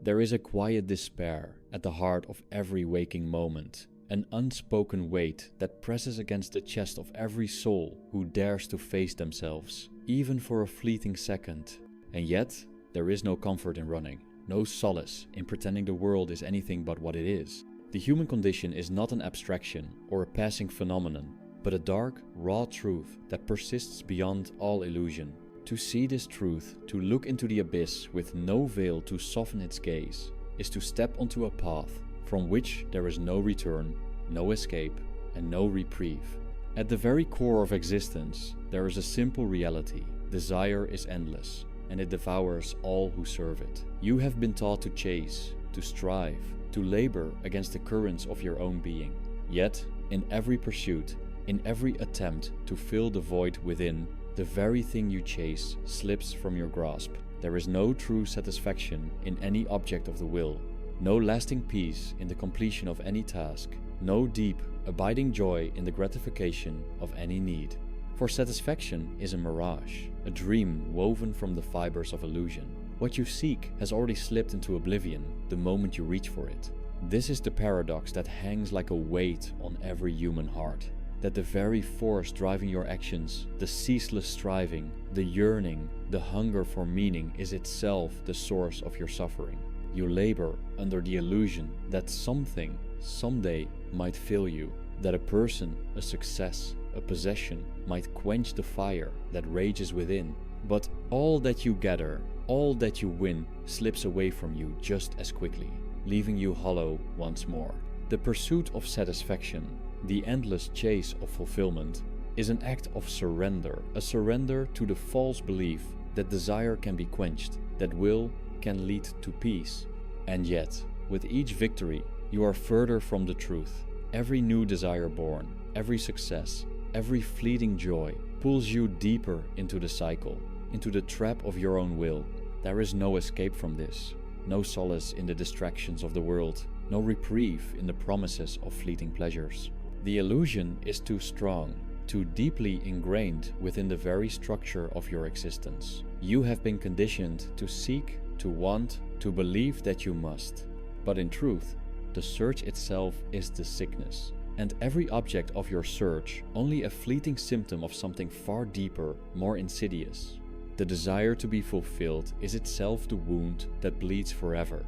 There is a quiet despair at the heart of every waking moment, an unspoken weight that presses against the chest of every soul who dares to face themselves, even for a fleeting second. And yet, there is no comfort in running, no solace in pretending the world is anything but what it is. The human condition is not an abstraction or a passing phenomenon, but a dark, raw truth that persists beyond all illusion. To see this truth, to look into the abyss with no veil to soften its gaze, is to step onto a path from which there is no return, no escape, and no reprieve. At the very core of existence, there is a simple reality. Desire is endless, and it devours all who serve it. You have been taught to chase, to strive, to labor against the currents of your own being. Yet, in every pursuit, in every attempt to fill the void within, the very thing you chase slips from your grasp. There is no true satisfaction in any object of the will, no lasting peace in the completion of any task, no deep, abiding joy in the gratification of any need. For satisfaction is a mirage, a dream woven from the fibers of illusion. What you seek has already slipped into oblivion the moment you reach for it. This is the paradox that hangs like a weight on every human heart. That the very force driving your actions, the ceaseless striving, the yearning, the hunger for meaning is itself the source of your suffering. You labor under the illusion that something, someday, might fill you, that a person, a success, a possession might quench the fire that rages within. But all that you gather, all that you win, slips away from you just as quickly, leaving you hollow once more. The pursuit of satisfaction, the endless chase of fulfillment, is an act of surrender, a surrender to the false belief that desire can be quenched, that will can lead to peace. And yet, with each victory, you are further from the truth. Every new desire born, every success, every fleeting joy pulls you deeper into the cycle, into the trap of your own will. There is no escape from this, no solace in the distractions of the world, no reprieve in the promises of fleeting pleasures. The illusion is too strong, too deeply ingrained within the very structure of your existence. You have been conditioned to seek, to want, to believe that you must. But in truth, the search itself is the sickness, and every object of your search only a fleeting symptom of something far deeper, more insidious. The desire to be fulfilled is itself the wound that bleeds forever,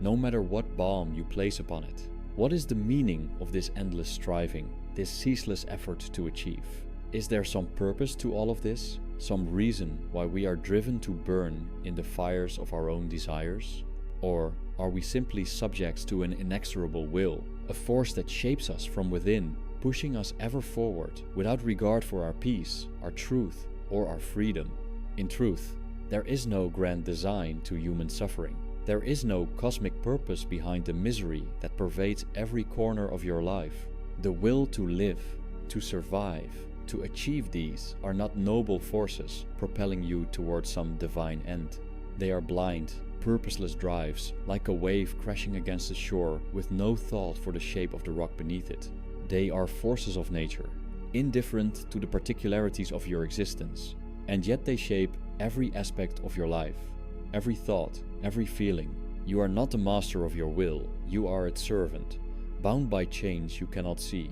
no matter what balm you place upon it. What is the meaning of this endless striving, this ceaseless effort to achieve? Is there some purpose to all of this? Some reason why we are driven to burn in the fires of our own desires? Or are we simply subjects to an inexorable will, a force that shapes us from within, pushing us ever forward without regard for our peace, our truth, or our freedom? In truth, there is no grand design to human suffering. There is no cosmic purpose behind the misery that pervades every corner of your life. The will to live, to survive, to achieve these are not noble forces propelling you towards some divine end. They are blind, purposeless drives, like a wave crashing against the shore with no thought for the shape of the rock beneath it. They are forces of nature, indifferent to the particularities of your existence, and yet they shape every aspect of your life. Every thought, every feeling. You are not the master of your will, you are its servant, bound by chains you cannot see,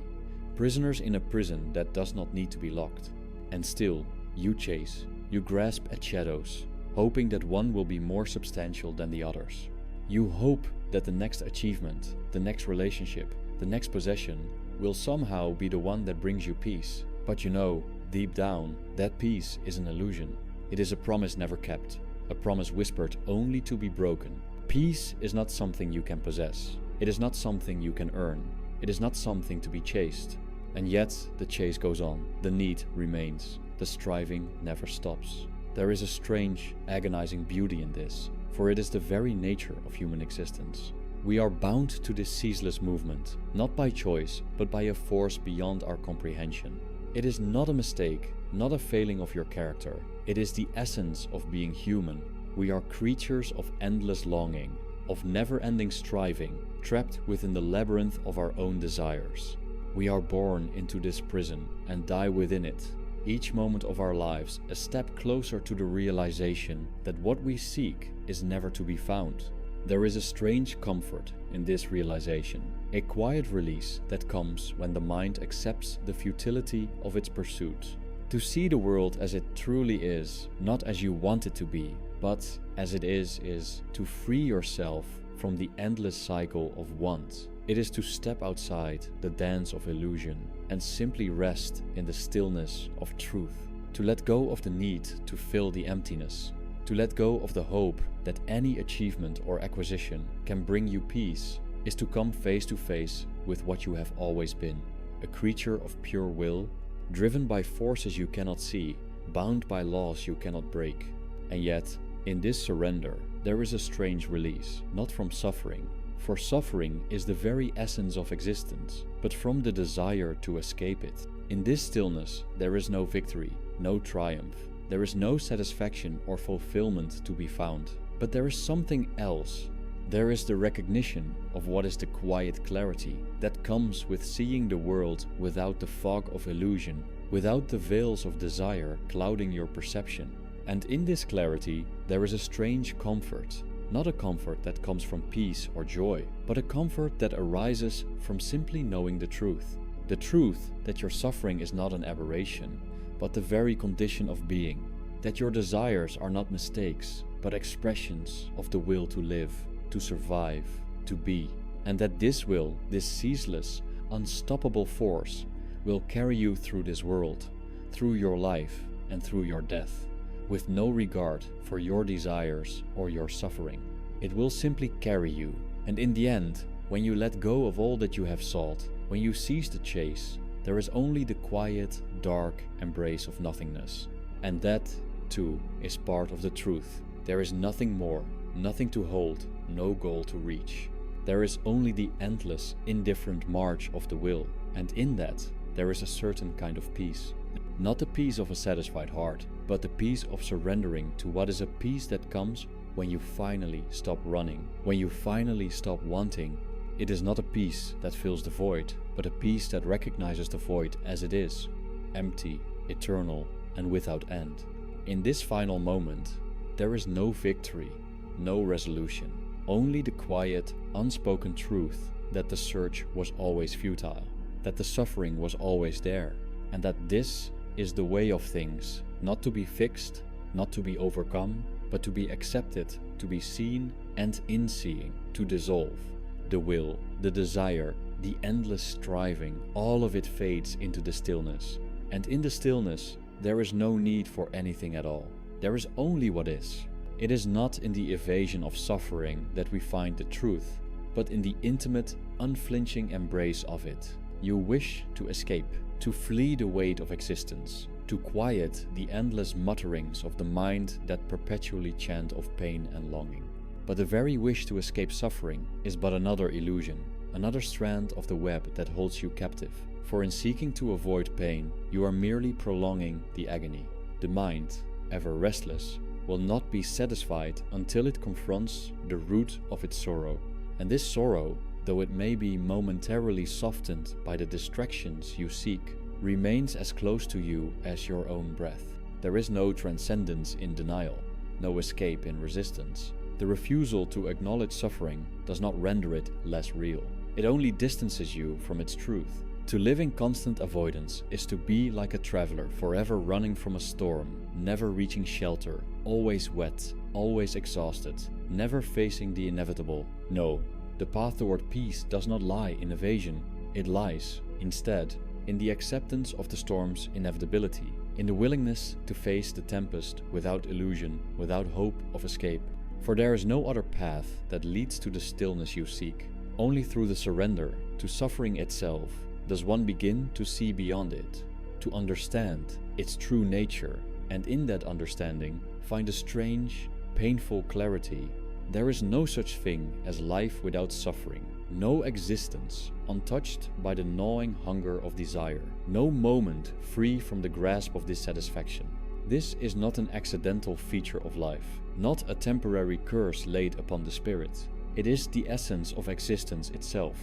prisoners in a prison that does not need to be locked. And still, you chase, you grasp at shadows, hoping that one will be more substantial than the others. You hope that the next achievement, the next relationship, the next possession will somehow be the one that brings you peace. But you know, deep down, that peace is an illusion. It is a promise never kept. A promise whispered only to be broken. Peace is not something you can possess. It is not something you can earn. It is not something to be chased. And yet the chase goes on. The need remains. The striving never stops. There is a strange, agonizing beauty in this, for it is the very nature of human existence. We are bound to this ceaseless movement, not by choice, but by a force beyond our comprehension. It is not a mistake, not a failing of your character. It is the essence of being human. We are creatures of endless longing, of never-ending striving, trapped within the labyrinth of our own desires. We are born into this prison and die within it, each moment of our lives a step closer to the realization that what we seek is never to be found. There is a strange comfort in this realization, a quiet release that comes when the mind accepts the futility of its pursuit. To see the world as it truly is, not as you want it to be, but as it is to free yourself from the endless cycle of want. It is to step outside the dance of illusion and simply rest in the stillness of truth. To let go of the need to fill the emptiness. To let go of the hope that any achievement or acquisition can bring you peace is to come face to face with what you have always been, a creature of pure will, driven by forces you cannot see, bound by laws you cannot break. And yet, in this surrender, there is a strange release, not from suffering, for suffering is the very essence of existence, but from the desire to escape it. In this stillness, there is no victory, no triumph. There is no satisfaction or fulfillment to be found, but there is something else. There is the recognition of what is the quiet clarity that comes with seeing the world without the fog of illusion, without the veils of desire clouding your perception. And in this clarity, there is a strange comfort, not a comfort that comes from peace or joy, but a comfort that arises from simply knowing the truth that your suffering is not an aberration, but the very condition of being, that your desires are not mistakes, but expressions of the will to live, to survive, to be, and that this will, this ceaseless, unstoppable force, will carry you through this world, through your life and through your death, with no regard for your desires or your suffering. It will simply carry you, and in the end, when you let go of all that you have sought, when you cease the chase, there is only the quiet, dark embrace of nothingness. And that, too, is part of the truth. There is nothing more, nothing to hold, no goal to reach. There is only the endless, indifferent march of the will, and in that, there is a certain kind of peace. Not the peace of a satisfied heart, but the peace of surrendering to what is a peace that comes when you finally stop running, when you finally stop wanting. It is not a peace that fills the void, but a peace that recognizes the void as it is, empty, eternal, and without end. In this final moment, there is no victory, no resolution, only the quiet, unspoken truth that the search was always futile, that the suffering was always there, and that this is the way of things, not to be fixed, not to be overcome, but to be accepted, to be seen, and in seeing, to dissolve. The will, the desire, the endless striving, all of it fades into the stillness. And in the stillness, there is no need for anything at all. There is only what is. It is not in the evasion of suffering that we find the truth, but in the intimate, unflinching embrace of it. You wish to escape, to flee the weight of existence, to quiet the endless mutterings of the mind that perpetually chant of pain and longing. But the very wish to escape suffering is but another illusion, another strand of the web that holds you captive. For in seeking to avoid pain, you are merely prolonging the agony. The mind, ever restless, will not be satisfied until it confronts the root of its sorrow. And this sorrow, though it may be momentarily softened by the distractions you seek, remains as close to you as your own breath. There is no transcendence in denial, no escape in resistance. The refusal to acknowledge suffering does not render it less real. It only distances you from its truth. To live in constant avoidance is to be like a traveler forever running from a storm, never reaching shelter, always wet, always exhausted, never facing the inevitable. No, the path toward peace does not lie in evasion. It lies, instead, in the acceptance of the storm's inevitability, in the willingness to face the tempest without illusion, without hope of escape. For there is no other path that leads to the stillness you seek. Only through the surrender to suffering itself does one begin to see beyond it, to understand its true nature, and in that understanding find a strange, painful clarity. There is no such thing as life without suffering, no existence untouched by the gnawing hunger of desire, no moment free from the grasp of dissatisfaction. This is not an accidental feature of life, not a temporary curse laid upon the spirit. It is the essence of existence itself.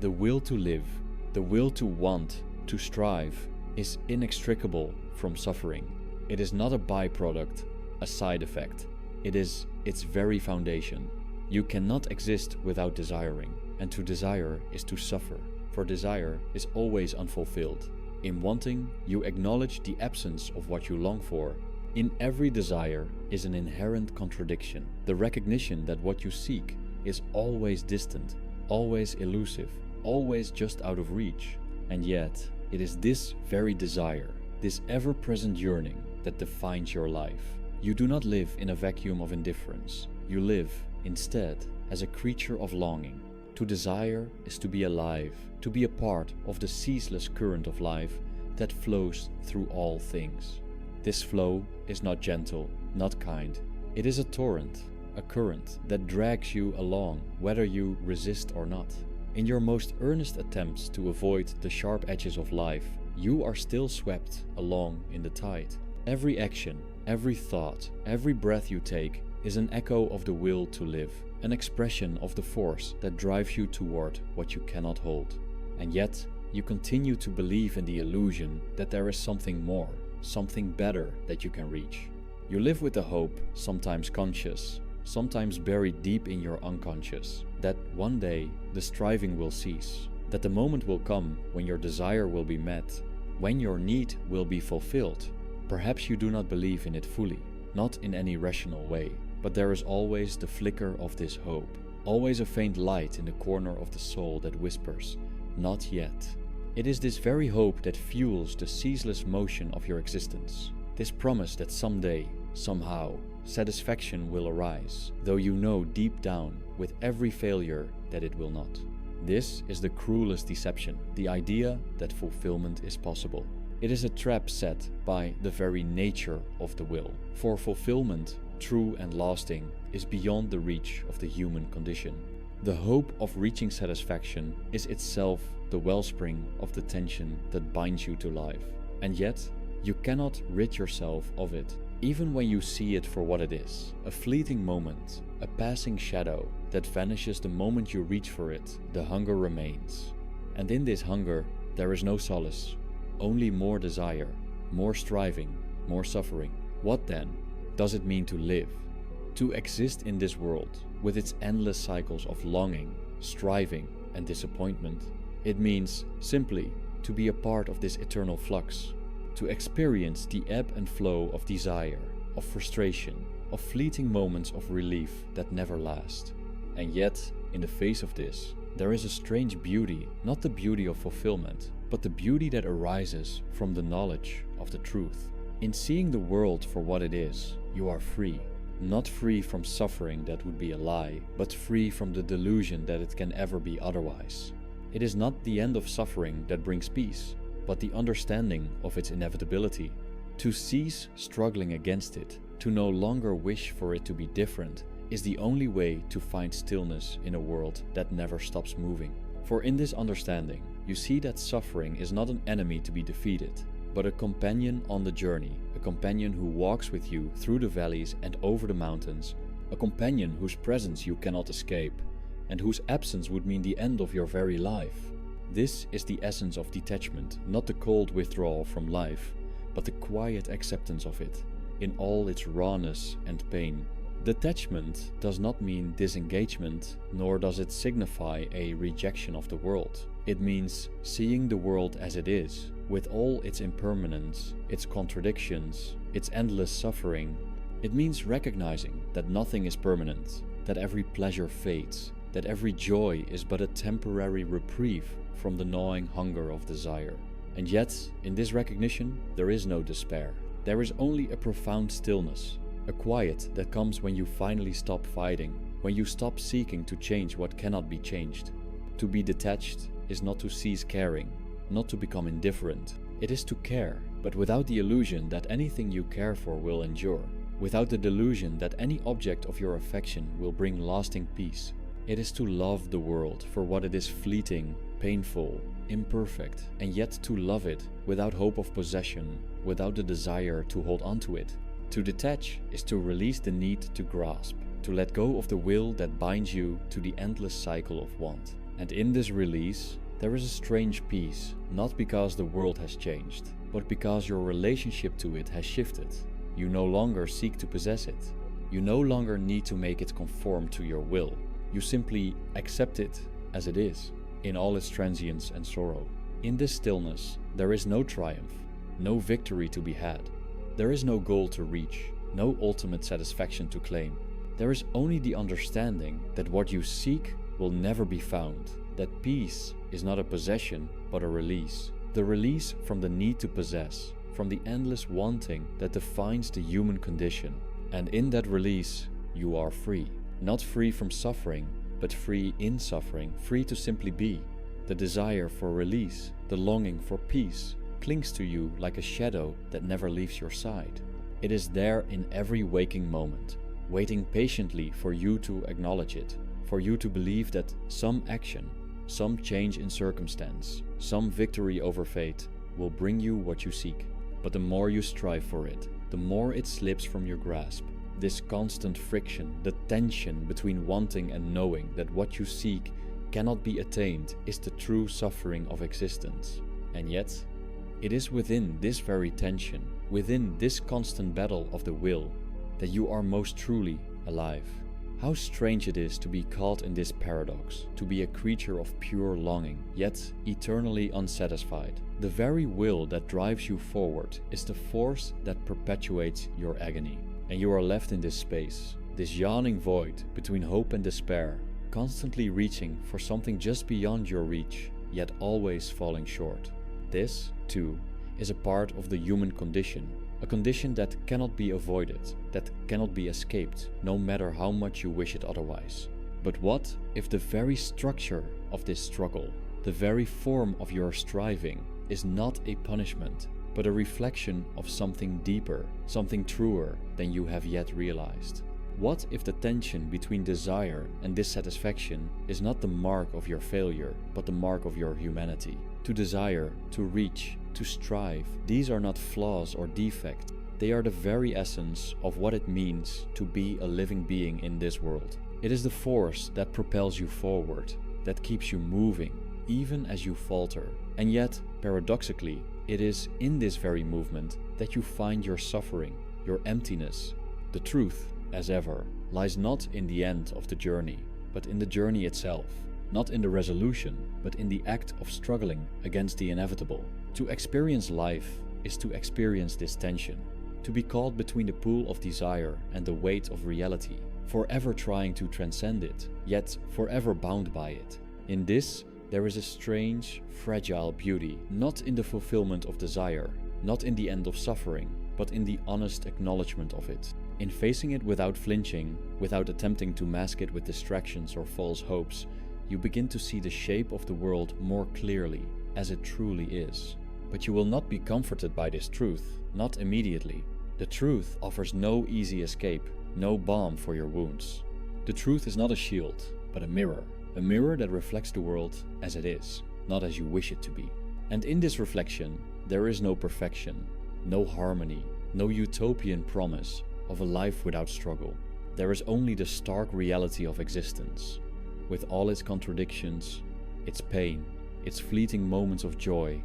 The will to live, the will to want, to strive, is inextricable from suffering. It is not a byproduct, a side effect. It is its very foundation. You cannot exist without desiring, and to desire is to suffer, for desire is always unfulfilled. In wanting, you acknowledge the absence of what you long for. In every desire is an inherent contradiction, the recognition that what you seek is always distant, always elusive, always just out of reach. And yet, it is this very desire, this ever-present yearning, that defines your life. You do not live in a vacuum of indifference. You live, instead, as a creature of longing. To desire is to be alive, to be a part of the ceaseless current of life that flows through all things. This flow is not gentle, not kind. It is a torrent, a current that drags you along whether you resist or not. In your most earnest attempts to avoid the sharp edges of life, you are still swept along in the tide. Every action, every thought, every breath you take is an echo of the will to live, an expression of the force that drives you toward what you cannot hold. And yet, you continue to believe in the illusion that there is something more, something better that you can reach. You live with the hope, sometimes conscious, sometimes buried deep in your unconscious, that one day the striving will cease, that the moment will come when your desire will be met, when your need will be fulfilled. Perhaps you do not believe in it fully, not in any rational way, but there is always the flicker of this hope, always a faint light in the corner of the soul that whispers, "Not yet." It is this very hope that fuels the ceaseless motion of your existence, this promise that someday, somehow, satisfaction will arise, though you know deep down with every failure that it will not. This is the cruelest deception, the idea that fulfillment is possible. It is a trap set by the very nature of the will, for fulfillment, true and lasting, is beyond the reach of the human condition. The hope of reaching satisfaction is itself the wellspring of the tension that binds you to life, and yet you cannot rid yourself of it, even when you see it for what it is, a fleeting moment, a passing shadow that vanishes the moment you reach for it. The hunger remains, and in this hunger there is no solace, only more desire, more striving, more suffering. What then does it mean to live? To exist in this world with its endless cycles of longing, striving, and disappointment? It means simply to be a part of this eternal flux, to experience the ebb and flow of desire, of frustration, of fleeting moments of relief that never last. And yet, in the face of this, there is a strange beauty, not the beauty of fulfillment, but the beauty that arises from the knowledge of the truth. In seeing the world for what it is, you are free. Not free from suffering that would be a lie, but free from the delusion that it can ever be otherwise. It is not the end of suffering that brings peace, but the understanding of its inevitability. To cease struggling against it, to no longer wish for it to be different, is the only way to find stillness in a world that never stops moving. For in this understanding, you see that suffering is not an enemy to be defeated, but a companion on the journey, a companion who walks with you through the valleys and over the mountains, a companion whose presence you cannot escape, and whose absence would mean the end of your very life. This is the essence of detachment, not the cold withdrawal from life, but the quiet acceptance of it, in all its rawness and pain. Detachment does not mean disengagement, nor does it signify a rejection of the world. It means seeing the world as it is, with all its impermanence, its contradictions, its endless suffering. It means recognizing that nothing is permanent, that every pleasure fades, that every joy is but a temporary reprieve from the gnawing hunger of desire. And yet, in this recognition, there is no despair. There is only a profound stillness, a quiet that comes when you finally stop fighting, when you stop seeking to change what cannot be changed. To be detached is not to cease caring, not to become indifferent. It is to care, but without the illusion that anything you care for will endure, without the delusion that any object of your affection will bring lasting peace. It is to love the world for what it is: fleeting, painful, imperfect, and yet to love it without hope of possession, without the desire to hold on to it. To detach is to release the need to grasp, to let go of the will that binds you to the endless cycle of want. And in this release, there is a strange peace, not because the world has changed, but because your relationship to it has shifted. You no longer seek to possess it. You no longer need to make it conform to your will. You simply accept it as it is, in all its transience and sorrow. In this stillness, there is no triumph, no victory to be had. There is no goal to reach, no ultimate satisfaction to claim. There is only the understanding that what you seek will never be found, that peace is not a possession but a release. The release from the need to possess, from the endless wanting that defines the human condition. And in that release, you are free. Not free from suffering, but free in suffering, free to simply be. The desire for release, the longing for peace, clings to you like a shadow that never leaves your side. It is there in every waking moment, waiting patiently for you to acknowledge it, for you to believe that some action, some change in circumstance, some victory over fate will bring you what you seek. But the more you strive for it, the more it slips from your grasp. This constant friction, the tension between wanting and knowing that what you seek cannot be attained, is the true suffering of existence. And yet, it is within this very tension, within this constant battle of the will, that you are most truly alive. How strange it is to be caught in this paradox, to be a creature of pure longing, yet eternally unsatisfied. The very will that drives you forward is the force that perpetuates your agony. And you are left in this space, this yawning void between hope and despair, constantly reaching for something just beyond your reach, yet always falling short. This, too, is a part of the human condition, a condition that cannot be avoided, that cannot be escaped, no matter how much you wish it otherwise. But what if the very structure of this struggle, the very form of your striving, is not a punishment, but a reflection of something deeper, something truer than you have yet realized? What if the tension between desire and dissatisfaction is not the mark of your failure, but the mark of your humanity? To desire, to reach, to strive, these are not flaws or defects. They are the very essence of what it means to be a living being in this world. It is the force that propels you forward, that keeps you moving, even as you falter. And yet, paradoxically, it is in this very movement that you find your suffering, your emptiness. The truth, as ever, lies not in the end of the journey, but in the journey itself. Not in the resolution, but in the act of struggling against the inevitable. To experience life is to experience this tension, to be caught between the pool of desire and the weight of reality, forever trying to transcend it, yet forever bound by it. In this, there is a strange, fragile beauty, not in the fulfillment of desire, not in the end of suffering, but in the honest acknowledgement of it. In facing it without flinching, without attempting to mask it with distractions or false hopes, you begin to see the shape of the world more clearly, as it truly is. But you will not be comforted by this truth, not immediately. The truth offers no easy escape, no balm for your wounds. The truth is not a shield, but a mirror that reflects the world as it is, not as you wish it to be. And in this reflection, there is no perfection, no harmony, no utopian promise of a life without struggle. There is only the stark reality of existence, with all its contradictions, its pain, its fleeting moments of joy,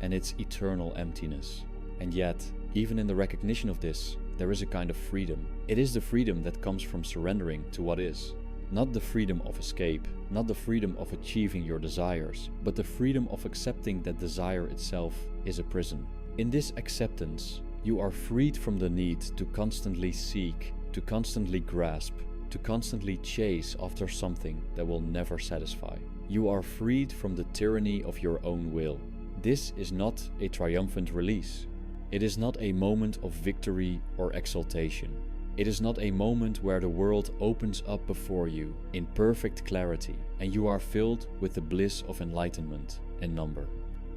and its eternal emptiness. And yet, even in the recognition of this, there is a kind of freedom. It is the freedom that comes from surrendering to what is. Not the freedom of escape, not the freedom of achieving your desires, but the freedom of accepting that desire itself is a prison. In this acceptance, you are freed from the need to constantly seek, to constantly grasp, to constantly chase after something that will never satisfy. You are freed from the tyranny of your own will. This is not a triumphant release. It is not a moment of victory or exaltation. It is not a moment where the world opens up before you in perfect clarity and you are filled with the bliss of enlightenment and number.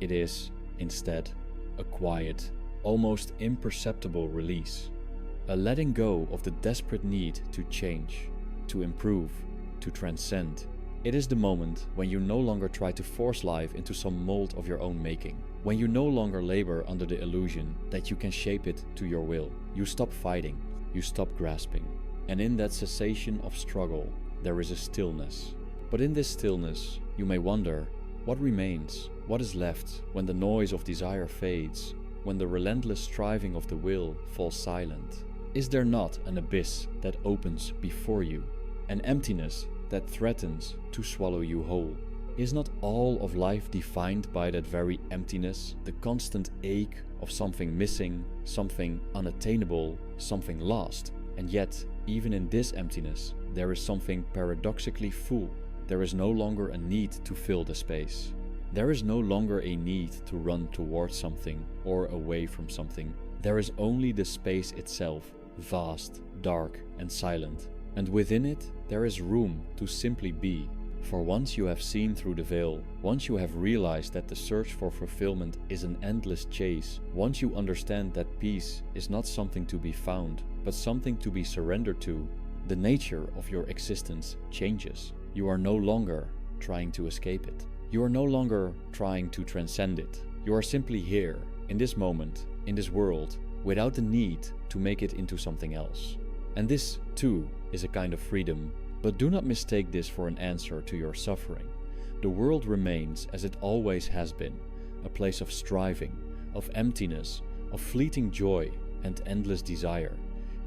It is, instead, a quiet, almost imperceptible release. A letting go of the desperate need to change, to improve, to transcend. It is the moment when you no longer try to force life into some mold of your own making. When you no longer labor under the illusion that you can shape it to your will. You stop fighting, you stop grasping. And in that cessation of struggle, there is a stillness. But in this stillness, you may wonder, what remains? What is left when the noise of desire fades? When the relentless striving of the will falls silent? Is there not an abyss that opens before you? An emptiness that threatens to swallow you whole? Is not all of life defined by that very emptiness, the constant ache of something missing, something unattainable, something lost? And yet, even in this emptiness, there is something paradoxically full. There is no longer a need to fill the space. There is no longer a need to run towards something or away from something. There is only the space itself, vast, dark, and silent. And within it, there is room to simply be. For once you have seen through the veil, once you have realized that the search for fulfillment is an endless chase, once you understand that peace is not something to be found, but something to be surrendered to, the nature of your existence changes. You are no longer trying to escape it. You are no longer trying to transcend it. You are simply here, in this moment, in this world, without the need to make it into something else. And this, too, is a kind of freedom. But do not mistake this for an answer to your suffering. The world remains as it always has been, a place of striving, of emptiness, of fleeting joy and endless desire.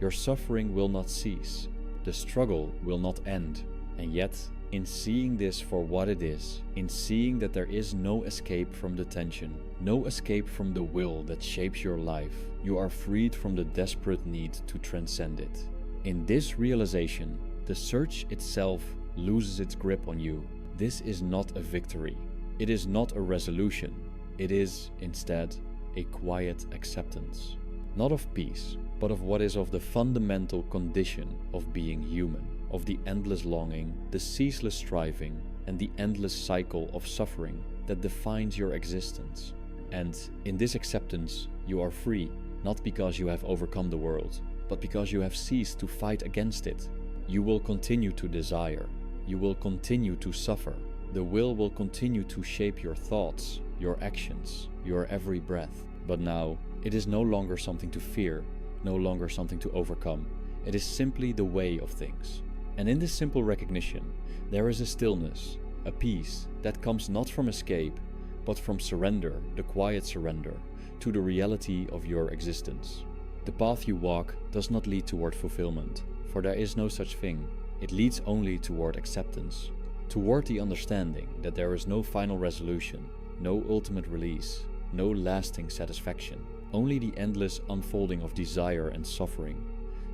Your suffering will not cease. The struggle will not end. And yet, in seeing this for what it is, in seeing that there is no escape from the tension, no escape from the will that shapes your life, you are freed from the desperate need to transcend it. In this realization, the search itself loses its grip on you. This is not a victory. It is not a resolution. It is, instead, a quiet acceptance. Not of peace, but of what is of the fundamental condition of being human, of the endless longing, the ceaseless striving, and the endless cycle of suffering that defines your existence. And in this acceptance, you are free, not because you have overcome the world, but because you have ceased to fight against it. You will continue to desire. You will continue to suffer. The will continue to shape your thoughts, your actions, your every breath. But now, it is no longer something to fear, no longer something to overcome. It is simply the way of things. And in this simple recognition, there is a stillness, a peace that comes not from escape, but from surrender, the quiet surrender, to the reality of your existence. The path you walk does not lead toward fulfillment, for there is no such thing. It leads only toward acceptance, toward the understanding that there is no final resolution, no ultimate release, no lasting satisfaction, only the endless unfolding of desire and suffering,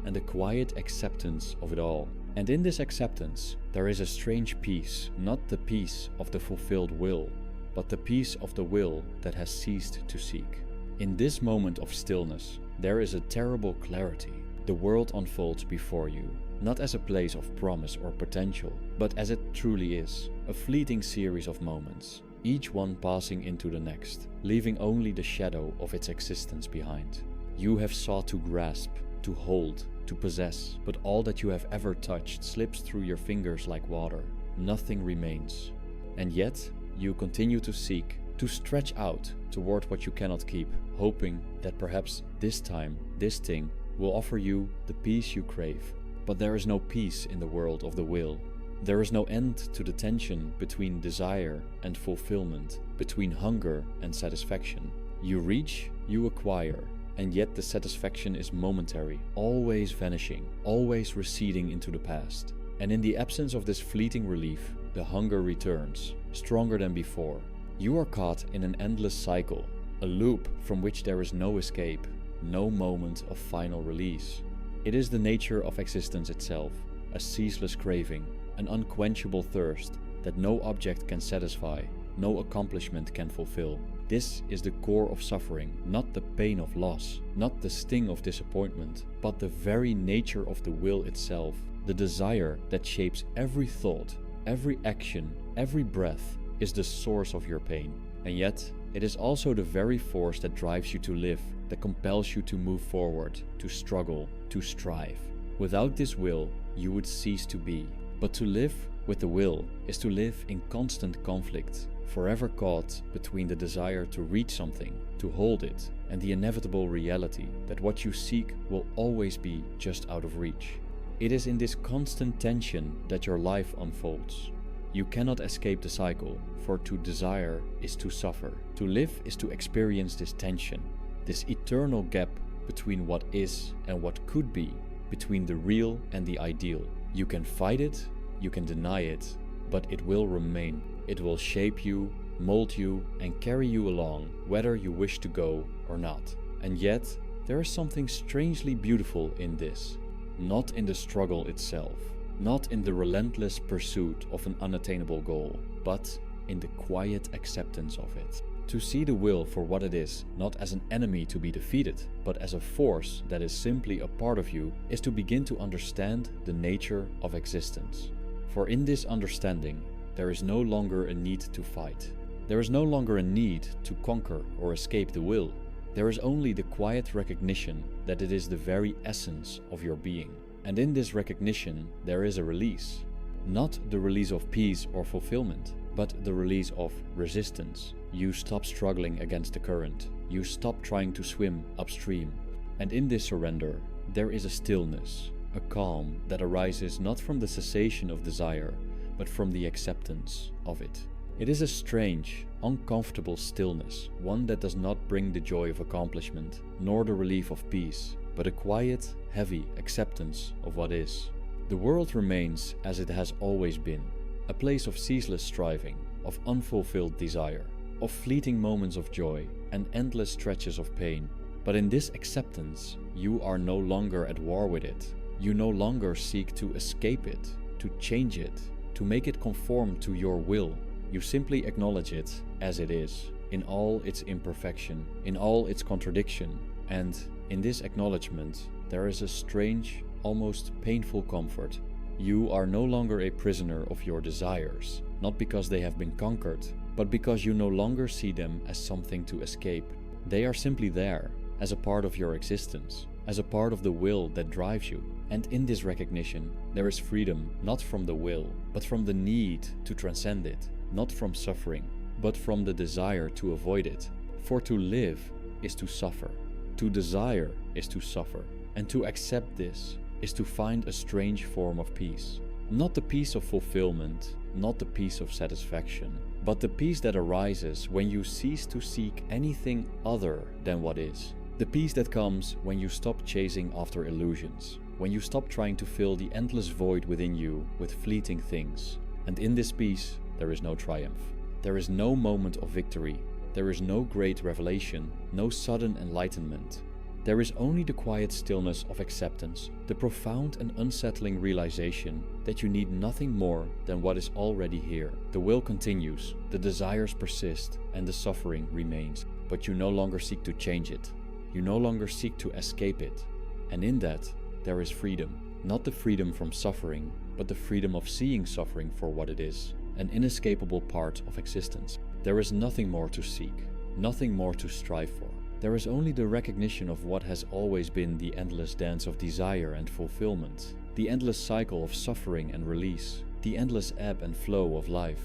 and the quiet acceptance of it all. And in this acceptance, there is a strange peace, not the peace of the fulfilled will, but the peace of the will that has ceased to seek. In this moment of stillness, there is a terrible clarity. The world unfolds before you, not as a place of promise or potential, but as it truly is, a fleeting series of moments, each one passing into the next, leaving only the shadow of its existence behind. You have sought to grasp, to hold, to possess, but all that you have ever touched slips through your fingers like water. Nothing remains. And yet, you continue to seek, to stretch out toward what you cannot keep, hoping that perhaps this time, this thing, will offer you the peace you crave. But there is no peace in the world of the will. There is no end to the tension between desire and fulfillment, between hunger and satisfaction. You reach, you acquire, and yet the satisfaction is momentary, always vanishing, always receding into the past. And in the absence of this fleeting relief, the hunger returns, stronger than before. You are caught in an endless cycle, a loop from which there is no escape, no moment of final release. It is the nature of existence itself, a ceaseless craving, an unquenchable thirst that no object can satisfy, no accomplishment can fulfill. This is the core of suffering, not the pain of loss, not the sting of disappointment, but the very nature of the will itself, the desire that shapes every thought, every action, every breath is the source of your pain. And yet, it is also the very force that drives you to live, that compels you to move forward, to struggle, to strive. Without this will, you would cease to be. But to live with the will is to live in constant conflict, forever caught between the desire to reach something, to hold it, and the inevitable reality that what you seek will always be just out of reach. It is in this constant tension that your life unfolds. You cannot escape the cycle, for to desire is to suffer. To live is to experience this tension, this eternal gap between what is and what could be, between the real and the ideal. You can fight it, you can deny it, but it will remain. It will shape you, mold you, and carry you along, whether you wish to go or not. And yet, there is something strangely beautiful in this. Not in the struggle itself, not in the relentless pursuit of an unattainable goal, but in the quiet acceptance of it. To see the will for what it is, not as an enemy to be defeated, but as a force that is simply a part of you, is to begin to understand the nature of existence. For in this understanding, there is no longer a need to fight. There is no longer a need to conquer or escape the will. There is only the quiet recognition that it is the very essence of your being. And in this recognition, there is a release. Not the release of peace or fulfillment, but the release of resistance. You stop struggling against the current. You stop trying to swim upstream. And in this surrender, there is a stillness, a calm that arises not from the cessation of desire, but from the acceptance of it. It is a strange, uncomfortable stillness, one that does not bring the joy of accomplishment, nor the relief of peace, but a quiet, heavy acceptance of what is. The world remains as it has always been, a place of ceaseless striving, of unfulfilled desire, of fleeting moments of joy and endless stretches of pain. But in this acceptance, you are no longer at war with it. You no longer seek to escape it, to change it, to make it conform to your will. You simply acknowledge it as it is, in all its imperfection, in all its contradiction, and in this acknowledgement there is a strange, almost painful comfort. You are no longer a prisoner of your desires, not because they have been conquered, but because you no longer see them as something to escape. They are simply there, as a part of your existence, as a part of the will that drives you. And in this recognition, there is freedom not from the will, but from the need to transcend it, not from suffering, but from the desire to avoid it. For to live is to suffer, to desire is to suffer, and to accept this is to find a strange form of peace. Not the peace of fulfillment, not the peace of satisfaction, but the peace that arises when you cease to seek anything other than what is. The peace that comes when you stop chasing after illusions, when you stop trying to fill the endless void within you with fleeting things. And in this peace, there is no triumph. There is no moment of victory. There is no great revelation, no sudden enlightenment. There is only the quiet stillness of acceptance, the profound and unsettling realization that you need nothing more than what is already here. The will continues, the desires persist, and the suffering remains. But you no longer seek to change it. You no longer seek to escape it. And in that, there is freedom. Not the freedom from suffering, but the freedom of seeing suffering for what it is, an inescapable part of existence. There is nothing more to seek, nothing more to strive for. There is only the recognition of what has always been the endless dance of desire and fulfillment, the endless cycle of suffering and release, the endless ebb and flow of life.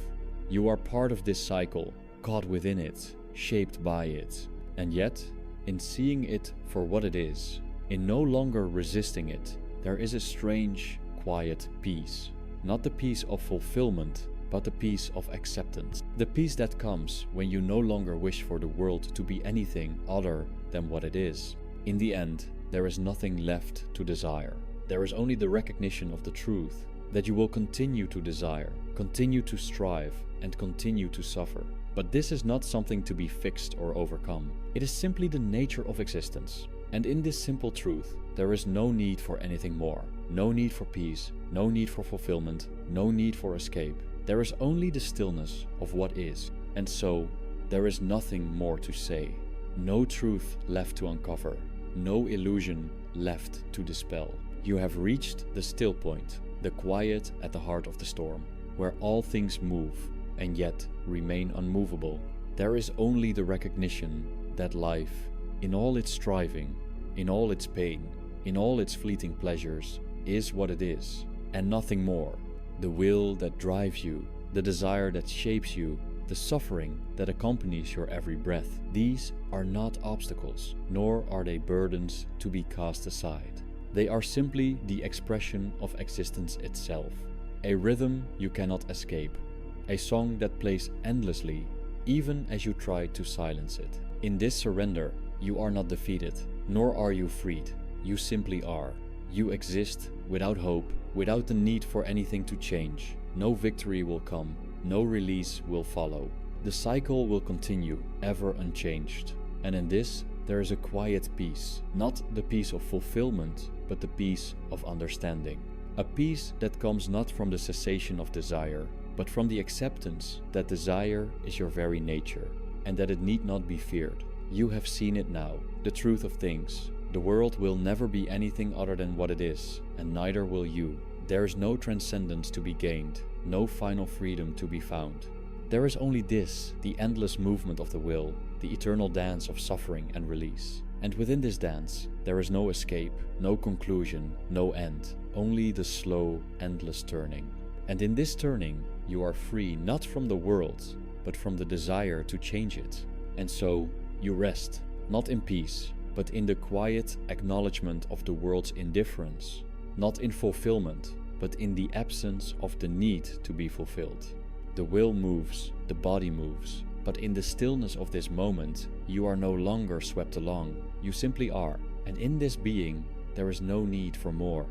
You are part of this cycle, caught within it, shaped by it. And yet, in seeing it for what it is, in no longer resisting it, there is a strange, quiet peace. Not the peace of fulfillment, but the peace of acceptance. The peace that comes when you no longer wish for the world to be anything other than what it is. In the end, there is nothing left to desire. There is only the recognition of the truth that you will continue to desire, continue to strive, and continue to suffer. But this is not something to be fixed or overcome. It is simply the nature of existence. And in this simple truth, there is no need for anything more. No need for peace, no need for fulfillment, no need for escape. There is only the stillness of what is. And so, there is nothing more to say. No truth left to uncover. No illusion left to dispel. You have reached the still point, the quiet at the heart of the storm, where all things move and yet remain unmovable. There is only the recognition that life, in all its striving, in all its pain, in all its fleeting pleasures, is what it is, and nothing more. The will that drives you, the desire that shapes you, the suffering that accompanies your every breath, these are not obstacles, nor are they burdens to be cast aside. They are simply the expression of existence itself, a rhythm you cannot escape, a song that plays endlessly, even as you try to silence it. In this surrender, you are not defeated, Nor are you freed. You simply are. You exist without hope, without the need for anything to change. No victory will come. No release will follow. The cycle will continue, ever unchanged. And in this, there is a quiet peace. Not the peace of fulfillment, but the peace of understanding. A peace that comes not from the cessation of desire, but from the acceptance that desire is your very nature, and that it need not be feared. You have seen it now, the truth of things. The world will never be anything other than what it is, and neither will you. There is no transcendence to be gained, no final freedom to be found. There is only this, the endless movement of the will, the eternal dance of suffering and release. And within this dance, there is no escape, no conclusion, no end, only the slow, endless turning. And in this turning, you are free not from the world, but from the desire to change it. And so, you rest, not in peace, but in the quiet acknowledgement of the world's indifference, not in fulfillment, but in the absence of the need to be fulfilled. The will moves, the body moves, but in the stillness of this moment, you are no longer swept along. You simply are, and in this being, there is no need for more.